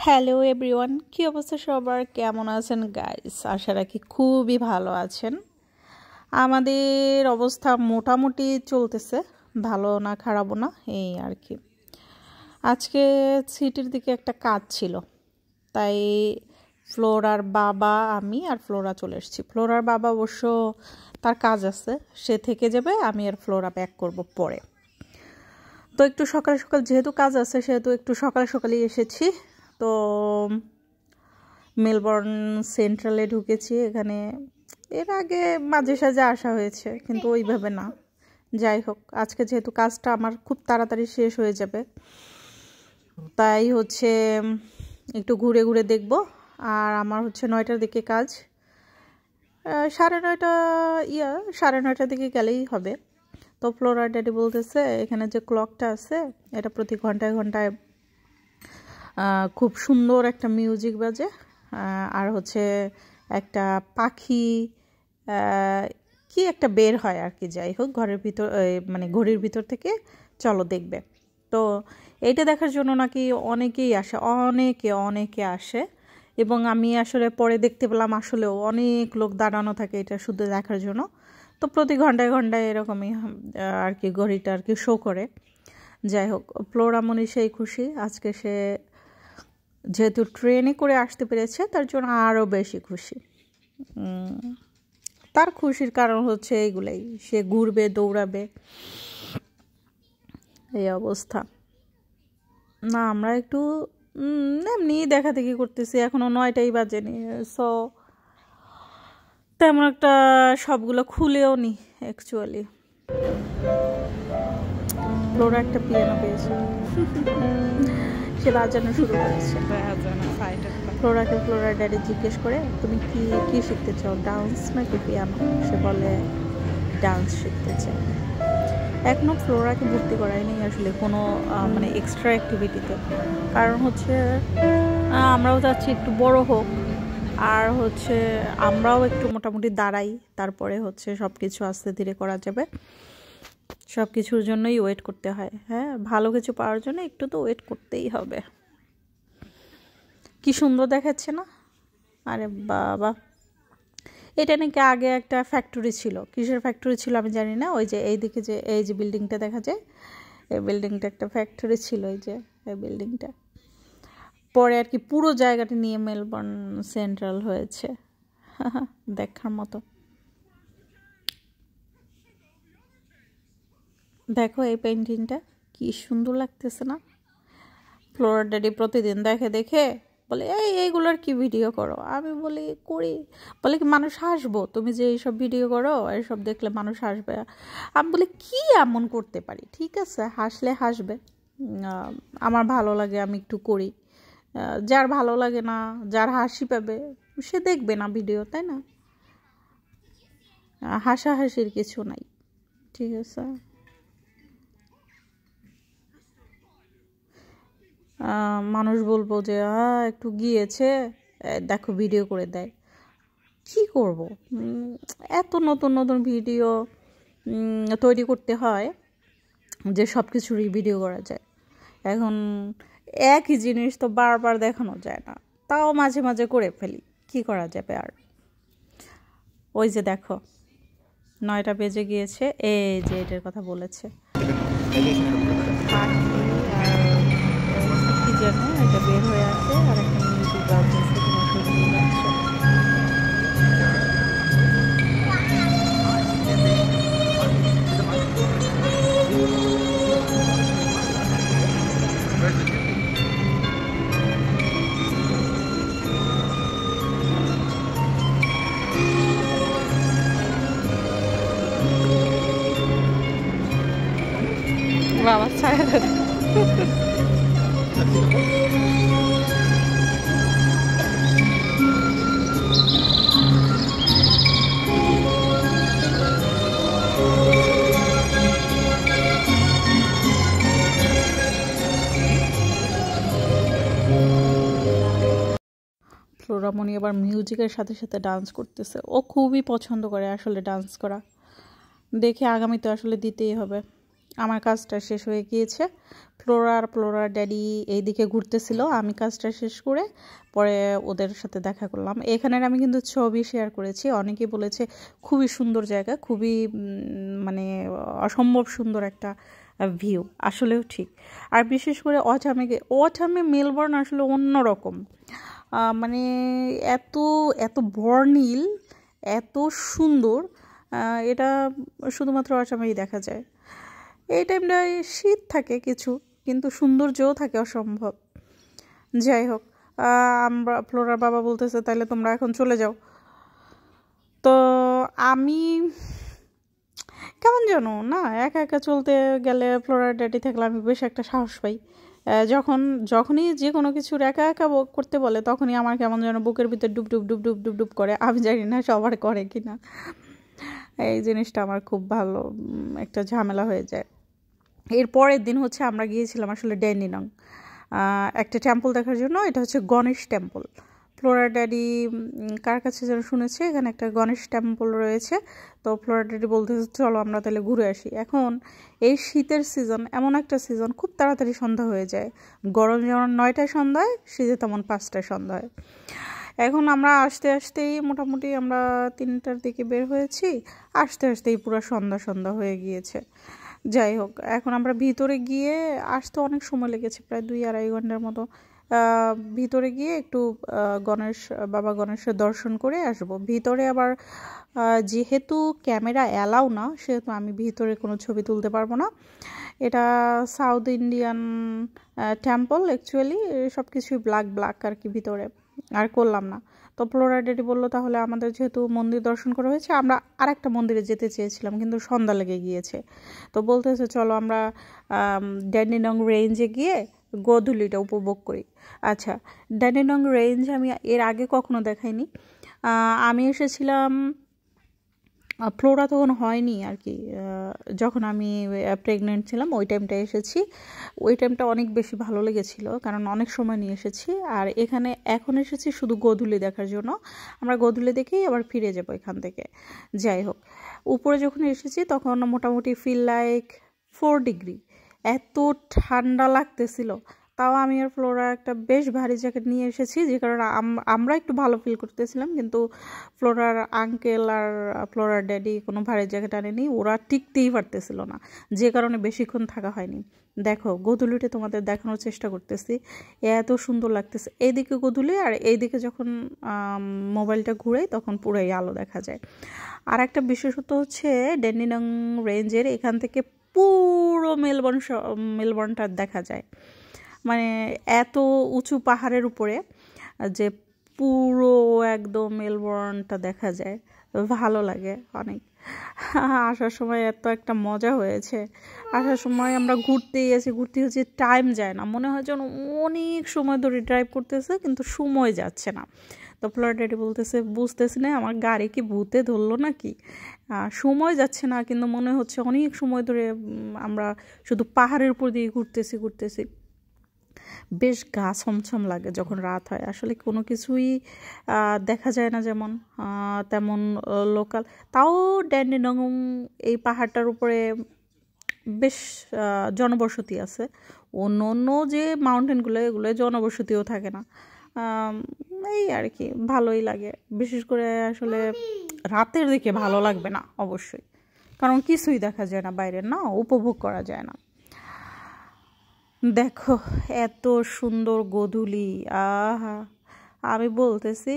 Hello everyone, কী অবস্থা সবার? কেমন আছেন গাইস? আশা রাখি খুবই ভালো আছেন। আমাদের অবস্থা মোটামুটি চলতেছে, ভালো না খারাপও না, এই আর কি। আজকে সিটির দিকে একটা কাজ ছিল, তাই ফ্লোরার বাবা, আমি আর ফ্লোরা চলে এসেছি। ফ্লোরার বাবা অবশ্য তার কাজ আছে, সে থেকে যাবে, আমি আর ফ্লোরা ব্যাক করব পরে। তো একটু সকাল সকাল যেহেতু কাজ আছে সেহেতু একটু সকাল সকালই এসেছি। তো মেলবোর্ন সেন্ট্রালে ঢুকেছি। এখানে এর আগে মাঝে সাঝে আসা হয়েছে, কিন্তু ওইভাবে না। যাই হোক, আজকে যেহেতু কাজটা আমার খুব তাড়াতাড়ি শেষ হয়ে যাবে, তাই হচ্ছে একটু ঘুরে ঘুরে দেখব। আর আমার হচ্ছে 9টার দিকে কাজ, 9:30 দিকে গেলেই হবে। তো ফ্লোরার ড্যাডি বলতেছে এখানে যে ক্লকটা আছে এটা প্রতি ঘন্টায় ঘন্টায় খুব সুন্দর একটা মিউজিক বাজে, আর হচ্ছে একটা পাখি কি একটা বের হয় আর কি। যাই হোক, ঘরের ভিতর মানে ঘড়ির ভিতর থেকে, চলো দেখবে। তো এইটা দেখার জন্য নাকি অনেকেই আসে, অনেকে আসে। এবং আমি আসলে পরে দেখতে পেলাম আসলেও অনেক লোক দাঁড়ানো থাকে এটা শুধু দেখার জন্য। তো প্রতি ঘন্টায় ঘন্টায় এরকমই আর কি ঘড়িটা আর কি শো করে। যাই হোক, ফ্লোরামণি সেই খুশি আজকে, সে যেহেতু ট্রেনে করে আসতে পেরেছে তার জন্য আরও বেশি খুশি। তার খুশির কারণ হচ্ছে এইগুলাই, সে ঘুরবে, দৌড়াবে, এই অবস্থা। না, আমরা একটু এমনি দেখা দেখি করতেছি, এখনও 9টাই বাজেনি। সো তেমন একটা সবগুলো খুলেও নি অ্যাকচুয়ালি। ফ্লোরা একটা পিয়ানো পেয়েছে, সে বাজানো শুরু করেছে। ফ্লোরার ড্যাডি জিজ্ঞেস করে তুমি কি শিখতে চাও, ডান্স নাকি পিয়ানো? সে বলে ডান্স শিখতে চায়। এখনও ফ্লোরাকে ভর্তি করায়নি আসলে কোনো মানে এক্সট্রা অ্যাক্টিভিটিতে, কারণ হচ্ছে আমরাও চাচ্ছি একটু বড় হোক, আর হচ্ছে আমরাও একটু মোটামুটি দাঁড়াই, তারপরে হচ্ছে সব কিছু আস্তে ধীরে করা যাবে। সব কিছুর জন্যই ওয়েট করতে হয়। হ্যাঁ, ভালো কিছু পাওয়ার জন্য একটু তো ওয়েট করতেই হবে। কি সুন্দর দেখাচ্ছে না? আরে বাবা, এটা নাকি আগে একটা ফ্যাক্টরি ছিল। কিসের ফ্যাক্টরি ছিল আমি জানি না। ওই যে এইদিকে যে এই যে বিল্ডিংটা দেখা যায়, এই বিল্ডিংটা একটা ফ্যাক্টরি ছিল। এই যে এই বিল্ডিংটা পরে আর কি পুরো জায়গাটা নিয়ে মেলবোর্ন সেন্ট্রাল হয়েছে। দেখার মতো। দেখো এই পেন্টিংটা কি সুন্দর লাগতেছে না? ফ্লোরার ড্যাডি প্রতিদিন দেখে বলে এইগুলোর কি ভিডিও করো? আমি বলি করি। বলে কি মানুষ হাসবো, তুমি যে এইসব ভিডিও করো এইসব দেখলে মানুষ হাসবে। আমি বলি কি এমন করতে পারি? ঠিক আছে, হাসলে হাসবে, আমার ভালো লাগে আমি একটু করি। যার ভালো লাগে না, যার হাসি পাবে সে দেখবে না ভিডিও, তাই না? হাসাহাসির কিছু নাই, ঠিক আছে? মানুষ বলবো যে একটু গিয়েছে, দেখো ভিডিও করে দেয়। কি করব? এত নতুন নতুন ভিডিও তৈরি করতে হয় যে সব কিছুরই ভিডিও করা যায়। এখন একই জিনিস তো বারবার দেখানো যায় না, তাও মাঝে মাঝে করে ফেলি, কি করা যাবে আর। ওই যে দেখো 9টা বেজে গিয়েছে, এই যে এটার কথা বলেছে, কি যেন এটা বের হয়ে আসে আর একটা মিউজিক বাজছে, তোমার শুনতে যাচ্ছে। বাবা ছায়া দেয়। ফ্লোরামণি আবার মিউজিকের সাথে সাথে ডান্স করতেছে, ও খুবই পছন্দ করে আসলে ডান্স করা। দেখে আগামীতে আসলে দিতেই হবে। আমার কাজটা শেষ হয়ে গিয়েছে, ফ্লোরার ড্যাডি এইদিকে ঘুরতেছিল, আমি কাজটা শেষ করে পরে ওদের সাথে দেখা করলাম। এখানের আমি কিন্তু ছবি শেয়ার করেছি, অনেকেই বলেছে খুবই সুন্দর জায়গা, খুবই মানে অসম্ভব সুন্দর একটা ভিউ, আসলেও ঠিক। আর বিশেষ করে অটামে মেলবোর্ন আসলে অন্যরকম, মানে এত এত বর্ণিল, এত সুন্দর, এটা শুধুমাত্র অটামেই দেখা যায়। এই টাইমটায় শীত থাকে কিছু, কিন্তু সৌন্দর্যও থাকে অসম্ভব। যাই হোক, ফ্লোরার বাবা বলতেছে তাহলে তোমরা এখন চলে যাও। তো আমি কেমন জানো না, একা একা চলতে গেলে ফ্লোরার ড্যাডি থাকলে আমি বেশ একটা সাহস পাই। যখনই যে কোনো কিছুর একা একা করতে বলে তখনই আমার কেমন যেন বুকের ভিতর ডুব ডুব ডুব ডুব ডুব ডুব করে। আমি জানি না সবার করে কিনা, এই জিনিসটা আমার খুব ভালো একটা ঝামেলা হয়ে যায়। এর পরের দিন হচ্ছে আমরা গিয়েছিলাম আসলে ড্যান্ডিনং একটা টেম্পল দেখার জন্য। এটা হচ্ছে গণেশ টেম্পল। ফ্লোরা ড্যাডি কার কাছে যেন শুনেছে এখানে একটা গণেশ টেম্পল রয়েছে, তো ফ্লোরা ড্যাডি বলতেছে চলো আমরা তাহলে ঘুরে আসি। এখন এই শীতের সিজন এমন একটা সিজন, খুব তাড়াতাড়ি সন্ধ্যা হয়ে যায়। গরম যেমন 9টায় সন্ধ্যায়, শীতে তেমন 5টায় সন্ধ্যায়। এখন আমরা আসতেই মোটামুটি আমরা 3টার দিকে বের হয়েছি, আসতেই পুরো সন্ধ্যা হয়ে গিয়েছে। যাই হোক, এখন আমরা ভিতরে গিয়ে আসতে অনেক সময় লেগেছে, প্রায় 2-2.5 ঘন্টার মতো। ভিতরে গিয়ে একটু বাবা গণেশের দর্শন করে আসব। ভিতরে আবার যেহেতু ক্যামেরা অ্যালাউ না, সেহেতু আমি ভিতরে কোনো ছবি তুলতে পারবো না। এটা সাউথ ইন্ডিয়ান টেম্পল, অ্যাকচুয়ালি সব কিছুই ব্ল্যাক আর কি ভিতরে, আর করলাম না। তো ফ্লোরা ড্যাডি বললো তাহলে আমাদের যেহেতু মন্দির দর্শন করা হয়েছে, আমরা আরেকটা মন্দিরে যেতে চেয়েছিলাম কিন্তু সন্ধ্যা লেগে গিয়েছে। তো বলতেছে চলো আমরা ড্যান্ডিনং রেঞ্জে গিয়ে গোধূলিটা উপভোগ করি। আচ্ছা, ড্যান্ডিনং রেঞ্জ আমি এর আগে কখনো দেখাইনি। আমি এসেছিলাম, ফ্লোরা তখন হয়নি আর কি, যখন আমি প্রেগনেন্ট ছিলাম ওই টাইমটা এসেছি। ওই টাইমটা অনেক বেশি ভালো লেগেছিল, কারণ অনেক সময় নিয়ে এসেছি। আর এখন এসেছি শুধু গোধূলি দেখার জন্য। আমরা গোধূলি দেখেই আবার ফিরে যাবো এখান থেকে। যাই হোক, উপরে যখন এসেছি তখন মোটামুটি ফিল লাইক 4 ডিগ্রি, এত ঠান্ডা লাগতেছিল। তাও আমি আর ফ্লোরা একটা বেশ ভারী জ্যাকেট নিয়ে এসেছি, যে কারণে আমরা একটু ভালো ফিল করতেছিলাম, কিন্তু ফ্লোরার আঙ্কেল আর ফ্লোরার ড্যাডি কোনো ভারী জ্যাকেট আনেনি, ওরা টিকতেই পারতেছিল না, যে কারণে বেশিক্ষণ থাকা হয়নি। দেখো গোধূলিটা তোমাদের দেখানোর চেষ্টা করতেছি, এত সুন্দর লাগতেছে। এইদিকে গোধূলি, আর এইদিকে যখন মোবাইলটা ঘুরাই তখন পুরাই আলো দেখা যায়। আর একটা বিশেষত্ব হচ্ছে ড্যান্ডিনং রেঞ্জের এখান থেকে পুরো মেলবোর্নটা দেখা যায়, মানে এত উঁচু পাহাড়ের উপরে যে পুরো একদম মেলবোর্নটা দেখা যায়, ভালো লাগে অনেক। আসার সময় এত একটা মজা হয়েছে, আসার সময় আমরা ঘুরতে হচ্ছে টাইম যায় না, মনে হয় যেন অনেক সময় ধরে ড্রাইভ করতেছে কিন্তু সময় যাচ্ছে না। তো ফ্লোরা ড্যাডি বলতেছে বুঝতেছি না আমার গাড়ি কি ভূতে ধরলো নাকি, সময় যাচ্ছে না, কিন্তু মনে হচ্ছে অনেক সময় ধরে আমরা শুধু পাহাড়ের উপর দিয়ে ঘুরতেছি। বেশ গা ছমছম লাগে যখন রাত হয়, আসলে কোনো কিছুই দেখা যায় না যেমন তেমন লোকাল। তাও ড্যান্ডিনং এই পাহাড়টার উপরে বেশ জনবসতি আছে, অন্য যে মাউন্টেনগুলো এগুলো জনবসতিও থাকে না। এই আর কি, ভালোই লাগে। বিশেষ করে আসলে রাতের দিকে ভালো লাগবে না অবশ্যই, কারণ কিছুই দেখা যায় না বাইরের, না উপভোগ করা যায় না। দেখো এত সুন্দর গোধূলি, আহা, আমি বলতেছি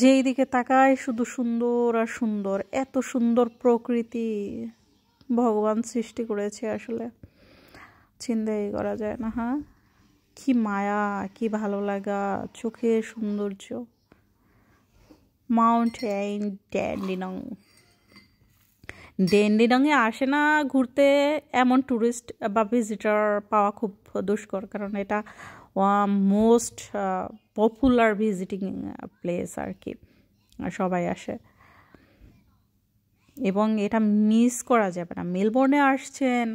যেই দিকে তাকায় শুধু সুন্দর আর সুন্দর, এত সুন্দর প্রকৃতি ভগবান সৃষ্টি করেছে, আসলে চিন্তাই করা যায় না। হ্যাঁ, কি মায়া, কি ভালো লাগা, চোখের সৌন্দর্য। মাউন্টেন ড্যান্ডিনংয়ে আসে না ঘুরতে এমন ট্যুরিস্ট বা ভিজিটর পাওয়া খুব দুষ্কর, কারণ এটা মোস্ট পপুলার ভিজিটিং প্লেস আর কি, সবাই আসে এবং এটা মিস করা যাবে না। মেলবোর্নে আসছেন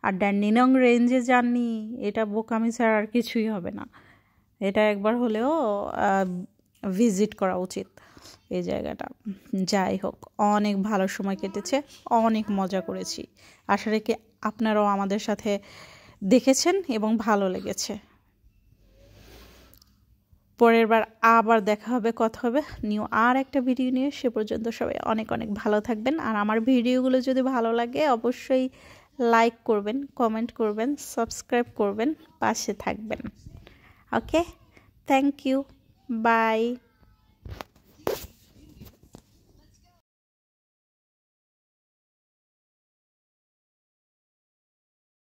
আর ড্যান্ডিনং রেঞ্জে যাননি, এটা বোকামি ছাড়া আর কিছুই হবে না। এটা একবার হলেও ভিজিট করা উচিত এই জায়গাটা। যাই হোক, অনেক ভালো সময় কেটেছে, অনেক মজা করেছি। আশা রেখে আপনারাও আমাদের সাথে দেখেছেন এবং ভালো লেগেছে। পরের বার আবার দেখা হবে, কথা হবে নিউ আর একটা ভিডিও নিয়ে। সে পর্যন্ত সবাই অনেক অনেক ভালো থাকবেন। আর আমার ভিডিওগুলো যদি ভালো লাগে অবশ্যই লাইক করবেন, কমেন্ট করবেন, সাবস্ক্রাইব করবেন, পাশে থাকবেন। ওকে, থ্যাংক ইউ, বাই।